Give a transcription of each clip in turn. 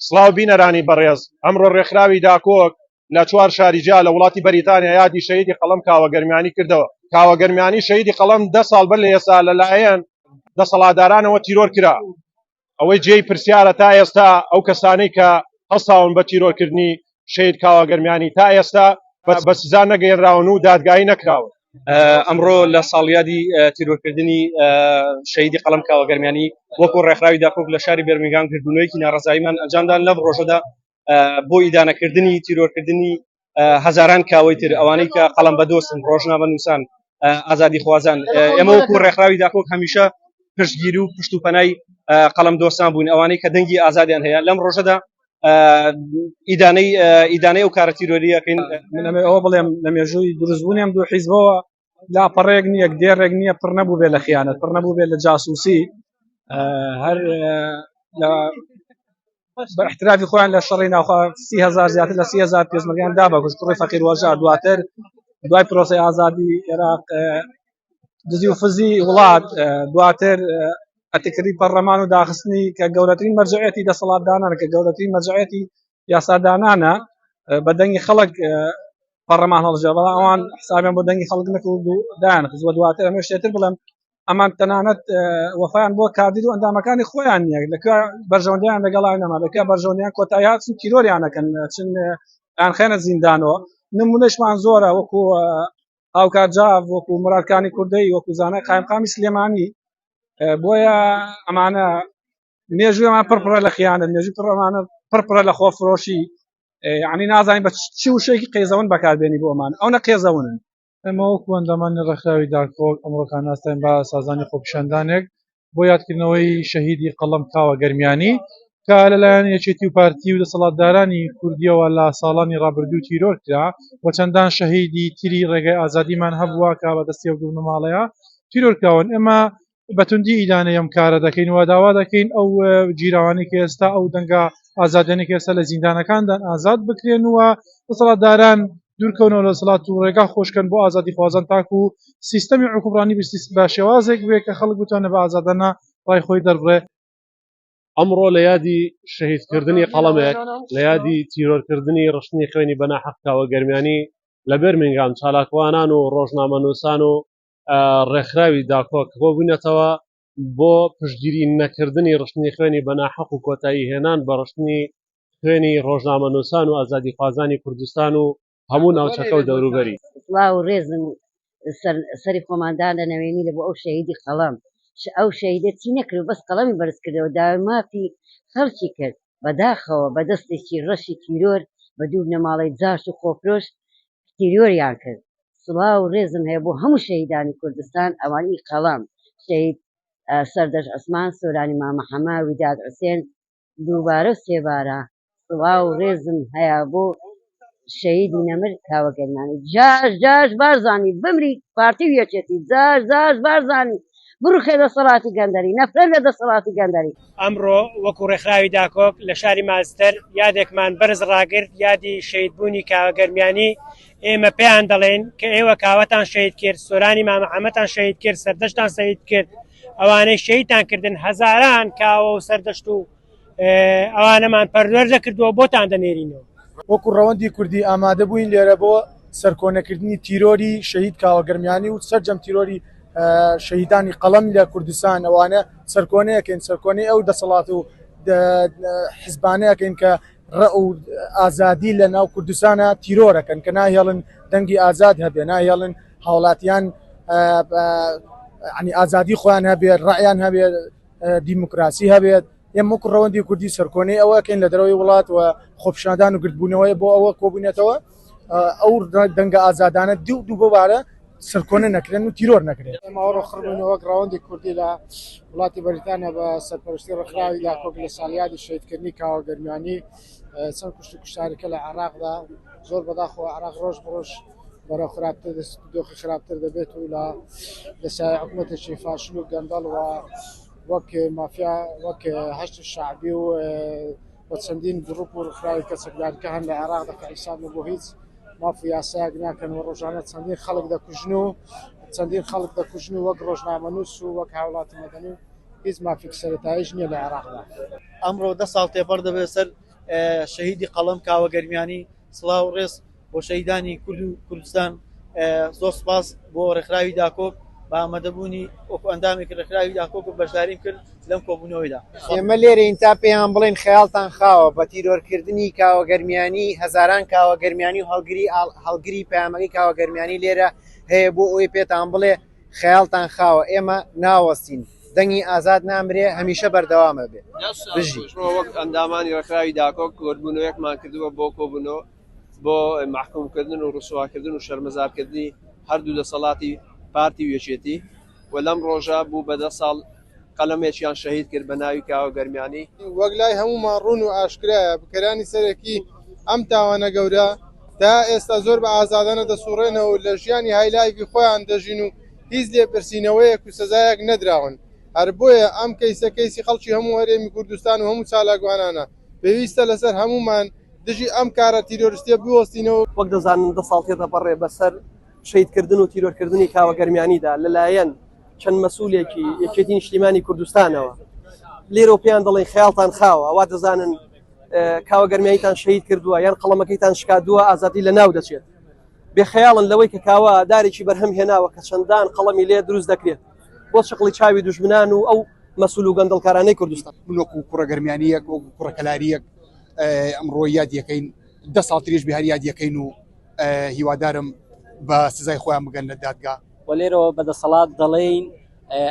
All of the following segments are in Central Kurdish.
سڵاو بینەرانی بەڕێز ئەمڕۆ ڕێکخراوی داکۆک لە 4 شاریجا لە وڵاتی بەریتانیا یادی شەهیدی قەڵەم کاوەگەرمیانی کردەوە. کاوەگەرمیانی شەهیدی قەڵەم 10 ساڵ بەر لە ئێستا لەلایەن دەسەڵاتدارانەوە تیرۆر کرا. ئەوەی جێی پرسیارە تا ئێستا ئەو کەسانەی کە هەستاون بە تیرۆرکردنی شەهید کاوەگەرمیانی تا ئێستا بە سزا نەگەیەنراون و دادگایی نەکراون. ئەمڕۆ لە ساڵیادی تیرۆرکردنی شەهیدی قەڵەم کاوەگەرمیانی وەکو ڕێکخراوی داکۆک لە شاری بێرمینگام کردبوونەوەیەکی ناڕەزاییمان ئەنجامدان لەم ڕۆژەدا بۆ ئیدانەکردنی تیرۆرکردنی هەزاران کاوەی تر ئەوانەی کە قەڵەم بەدۆستن ڕۆژنامەنووسان ئازادی خوازان. ئێمە وەکو ڕێکخراوی داکۆک هەمیشە پشتگیری و پشت و پەنای قەڵەم دۆستان بووین، ئەوانەی کە دەنگی ئازادیان هەیە. لەم ڕۆژەدا ئیدانەی ئەو کارە تیرۆریەکەین. من ئەوە بڵێم لە مێژووی دروستبوونیان دوو حیزبەوە لاپەڕێک نییە، دێڕێک نییە، پڕ نەبوو بێ لە خیانەت، پڕ نەبوو بێ لە جاسووسی، هەر بە احترافی خۆیان لە شەڕی ناوخوا 30,000 زیاتر لە 30,000 پێشمەرگیان دابەکوژ کوڕی فەقیر وەژار دواتر دوای پرۆسەی ئازادی عێراق دزی و فزی وڵات دواتر ئەتکردی پەرلەمان و داخستنی کە گەورەترین مەرجعیەتی دەسەڵاتدانانە کە گەورەترین مەرجعیەتی یاسادانانە بە دەنگی خەڵک پەرلەمان هەڵژێ، بەڵام ئەوان حسابیان بۆ دەنگی خەڵک نەکرد و دایانخستووە. دواتر ئەمە شتێتر بڵێم ئەمان تەنانەت وەفایان بۆ کاردید و ئەندامەکانی خۆیان نییە، لەکوێ بەرژەوەندیان لەگەڵای نەما، لەکوێ بەرژەوەندیان کۆتایی هاتن تیرۆریانەکەن چن یان خێنە زیندانەوە. نمونەشمان زۆرە وەکو هاوکارجاو، وەکو مرادکانی کوردەی، وەکو زانای قایمقامی سلێمانی. بۆیە ئەمانە مێژوویەمان پڕپڕە لە خیانەت، مێژووی پڕەمانە پڕپڕە لە خۆفرۆشی، یعنی نازانین بە چی وشەیەکی قێزەون بەکاربێنی بۆ ئەمان، ئەو نەقێزەونن. ئەمە وەکو ئەندامانی ڕێکخراوی داکۆک ئەمڕۆکان ناستین بە سازانی خۆپیشاندانێک بۆ یادکردنەوەی شەهیدی قەڵەم کاوەگەرمیانی کە لەلایەن یەکێتی و پارتی و دەسەڵاتدارانی کوردیەوە لە ساڵانی ڕابردوو تیرۆر کرا و چەندان شەهیدی تری ڕێگەی ئازادیمان هەبووە کە بەدەستی ئەو دوو ماڵەیە تیرۆرکراون. ئێمە بەتوندی ئیدانە ئەم کارە دەکەین و داوا دەکەین ئەو جیراوانی کە ئێستا ئەو دەنگە ئازادیانی کە ئێستا لە زیندانەکاندان ئازاد بکرێن و دەسەڵاتداران دوورکەونەوە لە دەسەڵات و ڕێگا خۆشکەن بۆ ئازادی خوازان تاکو و سیستەمی حکومڕانی بە شێوازێک بێ کە خەڵک بتوانە بە ئازادانە ڕای خۆی دەربڕێ. ئەمڕۆ لە یادی شەهیدکردنی قەڵەمێک، لە یادی تیرۆرکردنی ڕشتنی خوێنی بەناحەق کاوەگەرمیانی لە بێرمینگام چالاکوانان و ڕۆژنامەنووسان و ڕێکخراوی داکۆک بۆ بوونەتەوە بۆ پشتگیری نەکردنی ڕشتنی خوێنی بەناحەق و کۆتایی هێنان بە ڕشتنی خوێنی ڕۆژنامەنووسان و ئازادی خوازانی کوردستان و هەموو ناوچەکە و دەوروبەری. سڵاو و ڕێزم سەری خۆماندان لە نەوێنی لە بۆ ئەو شەهیدی قەڵەم. ئەو شەهیدە چی نەکرد، بەس قەڵەمی بەرز کردەوە، دامافی خەڵکی کرد بەداخەوە بە دەستێکی ڕەشی تیرۆر بە دوو نەماڵی جاش و خۆفرۆش تیرۆریان کرد. سڵاو و ڕێزم هەیە بۆ هەموو شەهیدانی کوردستان ئەوانی قەڵەم، شەهید سەردەش عوسمان، سۆرانی مامەحەمە، ویداد حوسێن دووبارە و سێبارە. سڵاو و ڕێزم هەیە بۆ شەهیدی نەمر کاوەگەرمیانی. جاش بارزانی بمری پارتی و یەکێتی، جاش بارزانی بڕخێ دەسەڵاتی گەندەری، نەفرەت لە دەسەڵاتی گەندەری. ئەمڕۆ وەکو ڕێکخراوی داکۆک لە شاری ماستەر یادێکمان بەرز ڕاگرت، یادی شەهیدبوونی کاوەگەرمیانی. ئێمە پێیان دەڵێن کە ئێوە کاوەتان شەهید کرد، سۆرانی مامەحەمەدتان شەهید کرد، سەردەشتان شەهید کرد، ئەوانەی شەهیدتان کردن هەزاران کاوە و سەردەشت و ئەوانەمان پەروەردە کردووە بۆتان دەنێرینەوە. وەکو ڕەوەندی کوردی ئامادە بووین لێرە بۆ سەرکۆنەکردنی تیرۆری شەهید کاوەگەرمیانی و سەرجەم تیرۆری شەهیدانی قەڵەم لە کوردستان. ئەوانە سەرکۆنەیەکەین، سەرکۆنەی ئەو دەسەڵات و حیزبانەیەکەین کە ڕە و ئازادی لە ناو کوردستانە تیرۆرەکەن، کە ناهێڵن دەنگی ئازاد هەبێ، ناهێڵن هاوڵاتیان ینی ئازادی خۆیان هەبێت، ڕایان هەبێت، دیموکراسی هەبێت. ئێمە وەکو ڕەوەندی کوردی سەرکۆنەی ئەوەکەین لە دەرەوەی وڵات و خۆپیشاندان و گرتبوونەوەی بۆ ئەوە کۆبوونێتەوە ئەو دەنگە ئازادانە دوو بۆبارە سەرکۆنە نەکرێن و تیرۆر نەکرێت. ئێمە ئەوڕۆ خڕبوونەوە ڕەوەندی کوردی لە وڵاتی بەریتانیا بە سەرپەرشتی ڕێکخراوی داکۆک لە ساڵیادی شەهیدکردنی کاوەگەرمیانی چەند کوشت و کوشتارەکە لە عێراقدا زۆر بەداخەوە عێراق ڕۆژ بڕۆژ بەرەو خراپتر دۆخی خراپتر دەبێت و لە لەسای حکوومەتێکی فاشل و گەندەڵ و وەک مافیا وەک هەشت شعبی و چەندین گروپ و ڕێکخراوی کەسەکداریکە هەن لە عێراقدا کە حیساب بۆ هیچ ماف و یاسایەک ناکەن و ڕۆژانە چەندین خەڵک دەکوژن و چەندین خەڵک دەکوژن و وەک ڕۆژنامەنووس و وەک هاوڵاتی مەدەنی و هیچ مافی سەرەتاییش نییە لە عێراقدا. ئەمڕۆ 10 ساڵ تێپەر دەبێت سەر شەهیدی قەڵەم کاوەگەرمیانی سڵاو و ڕێز بۆ شەهیدانی کورد و کوردستان زۆر سپاس بۆ ڕێکخراوی داکۆک بە ئامادەبوونی وەکو ئەندامێکی ڕێکخراوی داکۆک و بەشداریم کرد لەم کۆبوونەوەیدا. ئێمە لێرەین تا پێیان بڵێن خەیاڵتان خاوە بە تیرۆرکردنی کاوەگەرمیانی هەزاران کاوەگەرمیانی و هەڵگری پەیامەکەی کاوەگەرمیانی لێرە هەیە بۆ ئەوەی پێتان بڵێ خەیاڵتان خاوە ئێمە ناوەستین دەنگی ئازاد نامرێ هەمیشە بەردەوامە بێ بژی وەک ئەندامانی ڕێکخراوی داکۆک کۆبوونەوەیەکمان کردووە بۆ کۆبوونەوە بۆ محکومکردن و ڕسواکردن و شەرمەزارکردنی هەردوو دەسەڵاتی پارتی وێچێتی و لەم ڕۆژە بوو بە 10 ساڵ قەلەمێکیان شەهید کرد بە ناوی کاوەگەرمیانی وەک لای هەمومان ڕوون و ئاشکرایە بکەرانی سەرەکی ئەم تاوانە گەورە تا ئێستا زۆر بە ئازادانە دەسوڕێنەوە لە ژیانی هایلایفی خۆیان دەژین و هیچ لێپرسینەوەیەک و سەزایەک نەدراون هەر بۆیە ئەم کەیسە کەیسی خەڵکی هەموو هەرێمی کوردستان و هەموو چالاکوانانە پێویستە لەسەر هەمومان دژی ئەم کارە تیرۆریستیە بوەستینەوە. وەک دەزانن 10 ساڵ تێدەپەڕێ بەسەر شەیدکردن و تیرۆرکردنی کاوەگەرمیانیدا لەلایەن چەند مەسئولێکی یەکێتی نیشتیمانی کوردستانەوە لێرە پێیان دەڵێن خەیاڵتان خاوە ئەوا دەزانن کاوەگەرمیانیتان شەهید کردووە یان قەڵەمەکەیتان شکاندووە ئازادی لە ناو دەچێت بێخەیاڵن لەوەی کە کاوە دارێکی بەرهەم هێناوە کە چەندان قەڵەمی لێ دروست دەکرێت بۆ شقڵی چاوی دوژمنان و ئەو مەسئول و گەندەڵکارانەی کوردستان وەکو کوڕەگەرمیانیەک وەکو کوڕەکەلاریەک ئەمڕۆ یاد یەکەین 10 ساڵ تریش بێ هەر یاد یەکەین و هیوادارم بە سزای خۆیان بگەن لە دادگا و لێرەوە بەدەسەڵات دەڵێین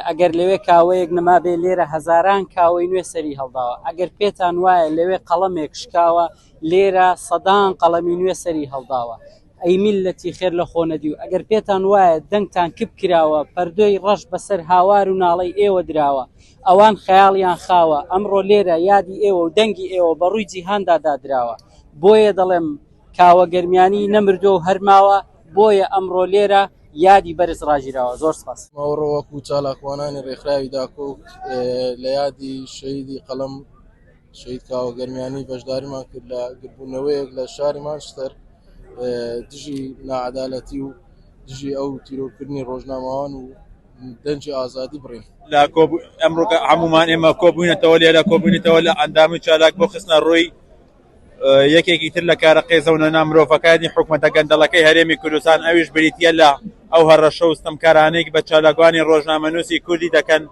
ئەگەر لەوێ کاوەیەک نەمابێ لێرە هەزاران کاوەی نوێ سەری هەڵداوە ئەگەر پێتان وایە لەوێ قەڵەمێک شکاوە لێرە سەدان قەڵەمی نوێ سەری هەڵداوە ئەی میلەتی خێر لە خۆ نەدی و ئەگەر پێتان وایە دەنگتان کپ کراوە پەردۆی ڕەش بەسەر هاوار و ناڵەی ئێوە دراوە ئەوان خەیاڵیان خاوە ئەمڕۆ لێرە یادی ئێوە و دەنگی ئێوە بە ڕووی جیهاندا دادراوە بۆیە دەڵێم کاوەگەرمیانی نەمردۆ و هەرماوە بۆیە ئەمڕۆ لێرە یادی بەرز ڕاژیراوە زۆر سپاس. ماوەڕۆ وەکو چالاکوانانی ڕێکخراوی داکۆک لە یادی شەهیدی قەڵەم شەهید کاوەگەرمیانی بەشداریمان کرد لە گربوونەوەیەک لە شاری مانچستەر دژی نائەدالەتی و دژی ئەو تیرۆرکردنی ڕۆژنامەوان و دەنجی ئازادی بڕین لە ئەمڕۆ هەمومان ئێمە کۆبوونەتەوە لێرە کۆبوونیتەوە لە ئەندامی چالاک بۆ خستنە ڕووی یەکێکی تر لە کارە قێزەونە مرۆڤەکانی حکومەتە گەندەڵەکەی هەرێمی کوردستان ئەویش بریتە لە ئەو هەڕەشە و ستەمکارانەی بە چالاکوانی ڕۆژنامەنووسی کوردی دەکەن